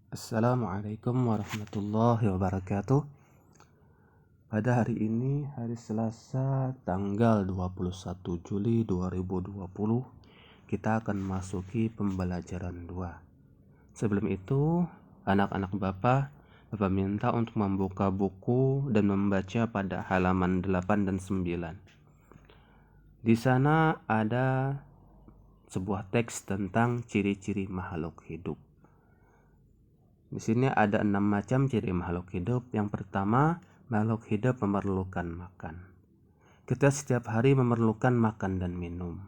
Assalamualaikum warahmatullahi wabarakatuh. Pada hari ini, hari Selasa, tanggal 21 Juli 2020, kita akan masuki pembelajaran 2. Sebelum itu, anak-anak Bapak minta untuk membuka buku dan membaca pada halaman 8 dan 9. Di sana ada sebuah teks tentang ciri-ciri makhluk hidup. Di sini ada 6 macam ciri makhluk hidup. Yang pertama, makhluk hidup memerlukan makan. Kita setiap hari memerlukan makan dan minum.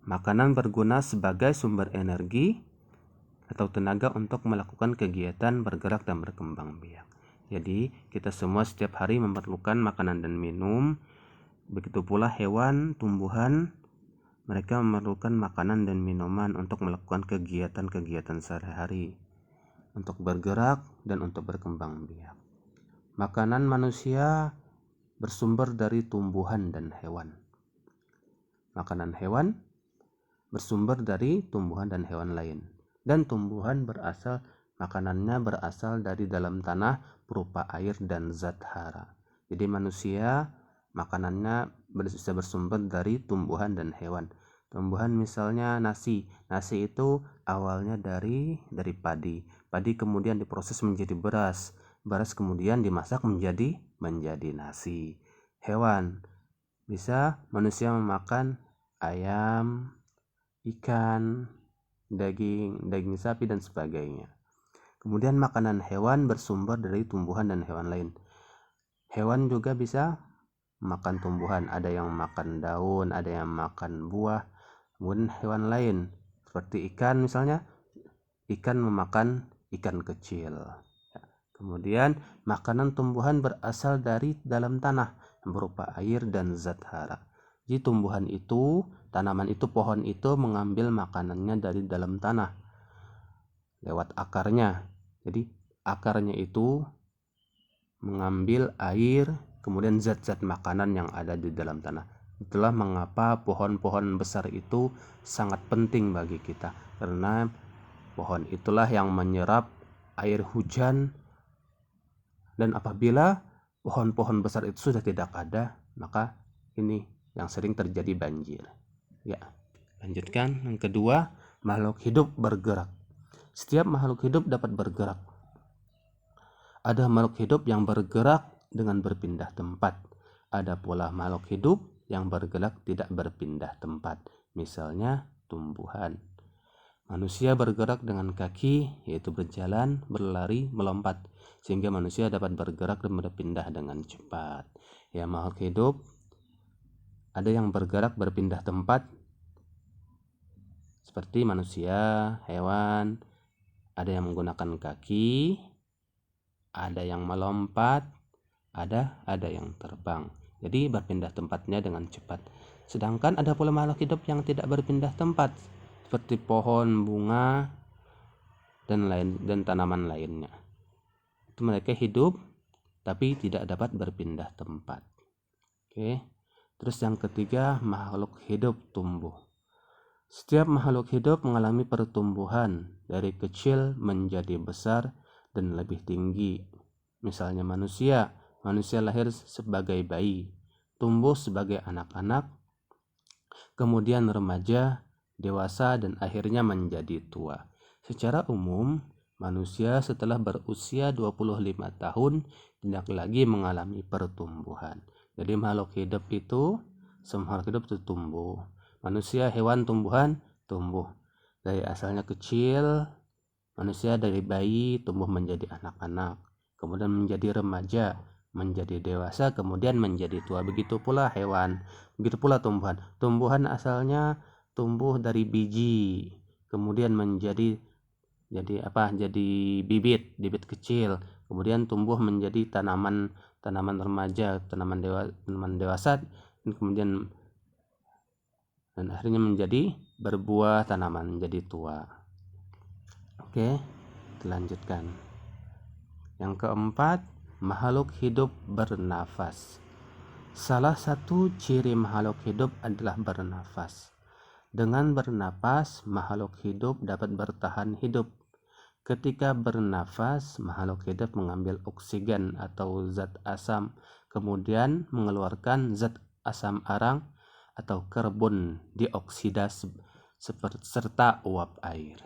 Makanan berguna sebagai sumber energi atau tenaga untuk melakukan kegiatan bergerak dan berkembang biak. Jadi, kita semua setiap hari memerlukan makanan dan minum. Begitu pula hewan, tumbuhan, mereka memerlukan makanan dan minuman untuk melakukan kegiatan-kegiatan sehari-hari, untuk bergerak dan untuk berkembang biak. Makanan manusia bersumber dari tumbuhan dan hewan. Makanan hewan bersumber dari tumbuhan dan hewan lain. Dan tumbuhan makanannya berasal dari dalam tanah berupa air dan zat hara. Jadi manusia makanannya bisa bersumber dari tumbuhan dan hewan. Tumbuhan misalnya nasi. Nasi itu awalnya dari padi. Padi kemudian diproses menjadi beras. Beras kemudian dimasak menjadi nasi. Hewan bisa manusia memakan ayam, ikan, daging sapi dan sebagainya. Kemudian makanan hewan bersumber dari tumbuhan dan hewan lain. Hewan juga bisa makan tumbuhan, ada yang makan daun, ada yang makan buah. Kemudian hewan lain seperti ikan misalnya, ikan memakan ikan kecil. Kemudian makanan tumbuhan berasal dari dalam tanah yang berupa air dan zat hara. Jadi tumbuhan itu, tanaman itu, pohon itu mengambil makanannya dari dalam tanah lewat akarnya. Jadi akarnya itu mengambil air, kemudian zat-zat makanan yang ada di dalam tanah. Itulah mengapa pohon-pohon besar itu sangat penting bagi kita, karena pohon itulah yang menyerap air hujan, dan apabila pohon-pohon besar itu sudah tidak ada, maka ini yang sering terjadi banjir. Ya, lanjutkan. Yang kedua, makhluk hidup bergerak. Setiap makhluk hidup dapat bergerak. Ada makhluk hidup yang bergerak dengan berpindah tempat. Ada pula makhluk hidup yang bergerak tidak berpindah tempat. Misalnya tumbuhan. Manusia bergerak dengan kaki, yaitu berjalan, berlari, melompat, sehingga manusia dapat bergerak dan berpindah dengan cepat. Ya, makhluk hidup ada yang bergerak berpindah tempat, seperti manusia, hewan. Ada yang menggunakan kaki, ada yang melompat, ada yang terbang. Jadi berpindah tempatnya dengan cepat. Sedangkan ada pula makhluk hidup yang tidak berpindah tempat, seperti pohon, bunga, dan tanaman lainnya. Itu mereka hidup tapi tidak dapat berpindah tempat. Oke. Terus yang ketiga, makhluk hidup tumbuh. Setiap makhluk hidup mengalami pertumbuhan dari kecil menjadi besar dan lebih tinggi. Misalnya manusia lahir sebagai bayi, tumbuh sebagai anak-anak, kemudian remaja, dewasa, dan akhirnya menjadi tua. Secara umum, manusia setelah berusia 25 tahun tidak lagi mengalami pertumbuhan. Jadi makhluk hidup itu, semua makhluk hidup itu tumbuh. Manusia, hewan, tumbuhan tumbuh. Dari asalnya kecil, manusia dari bayi tumbuh menjadi anak-anak, kemudian menjadi remaja, menjadi dewasa, kemudian menjadi tua. Begitu pula hewan, begitu pula tumbuhan. Tumbuhan asalnya tumbuh dari biji, kemudian menjadi bibit kecil, kemudian tumbuh menjadi tanaman remaja, tanaman dewasa, dan kemudian akhirnya menjadi berbuah, tanaman menjadi tua. Oke, dilanjutkan. Yang keempat, makhluk hidup bernafas. Salah satu ciri makhluk hidup adalah bernafas. Dengan bernapas, makhluk hidup dapat bertahan hidup. Ketika bernafas, makhluk hidup mengambil oksigen atau zat asam, kemudian mengeluarkan zat asam arang atau karbon dioksida serta uap air.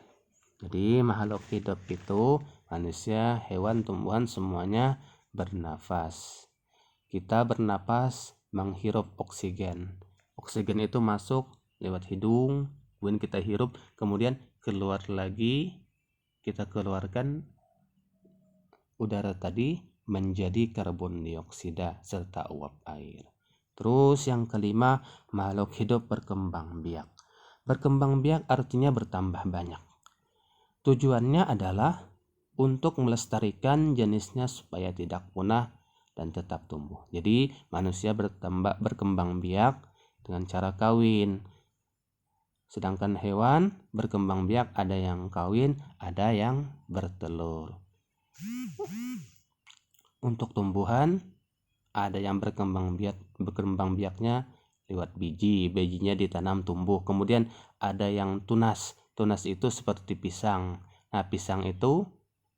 Jadi makhluk hidup itu manusia, hewan, tumbuhan semuanya bernafas. Kita bernafas menghirup oksigen. Oksigen itu masuk lewat hidung, kemudian kita hirup, kemudian keluar lagi, kita keluarkan udara tadi menjadi karbon dioksida serta uap air. Terus yang kelima, makhluk hidup berkembang biak. Berkembang biak artinya bertambah banyak. Tujuannya adalah untuk melestarikan jenisnya supaya tidak punah dan tetap tumbuh. Jadi manusia berkembang biak dengan cara kawin. Sedangkan hewan berkembang biak ada yang kawin, ada yang bertelur. Untuk tumbuhan ada yang berkembang biaknya lewat bijinya ditanam tumbuh. Kemudian ada yang tunas. Tunas itu seperti pisang. Nah, pisang itu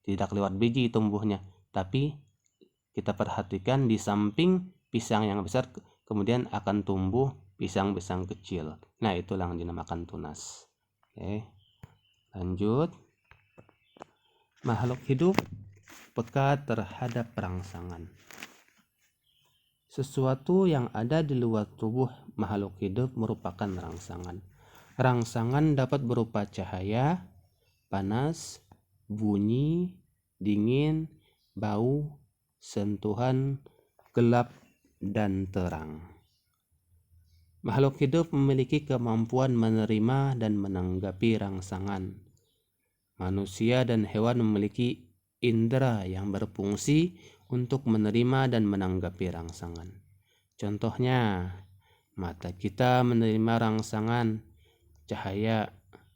tidak lewat biji tumbuhnya, tapi kita perhatikan di samping pisang yang besar kemudian akan tumbuh pisang-pisang kecil. Nah, itulah yang dinamakan tunas. Oke. Lanjut. Makhluk hidup peka terhadap rangsangan. Sesuatu yang ada di luar tubuh makhluk hidup merupakan rangsangan. Rangsangan dapat berupa cahaya, panas, bunyi, dingin, bau, sentuhan, gelap, dan terang. Makhluk hidup memiliki kemampuan menerima dan menanggapi rangsangan. Manusia dan hewan memiliki indera yang berfungsi untuk menerima dan menanggapi rangsangan. Contohnya, mata kita menerima rangsangan cahaya,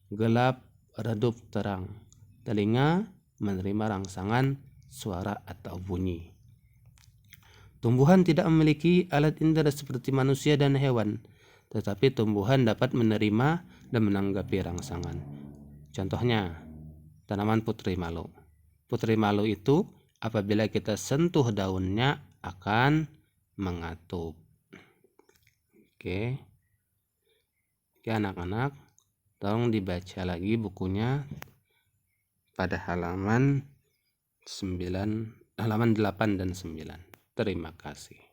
gelap, redup, terang. Telinga menerima rangsangan suara atau bunyi. Tumbuhan tidak memiliki alat indera seperti manusia dan hewan, tetapi tumbuhan dapat menerima dan menanggapi rangsangan. Contohnya, tanaman putri malu. Putri malu itu apabila kita sentuh daunnya akan mengatup. Oke, anak-anak, tolong dibaca lagi bukunya pada halaman 8 dan 9. Terima kasih.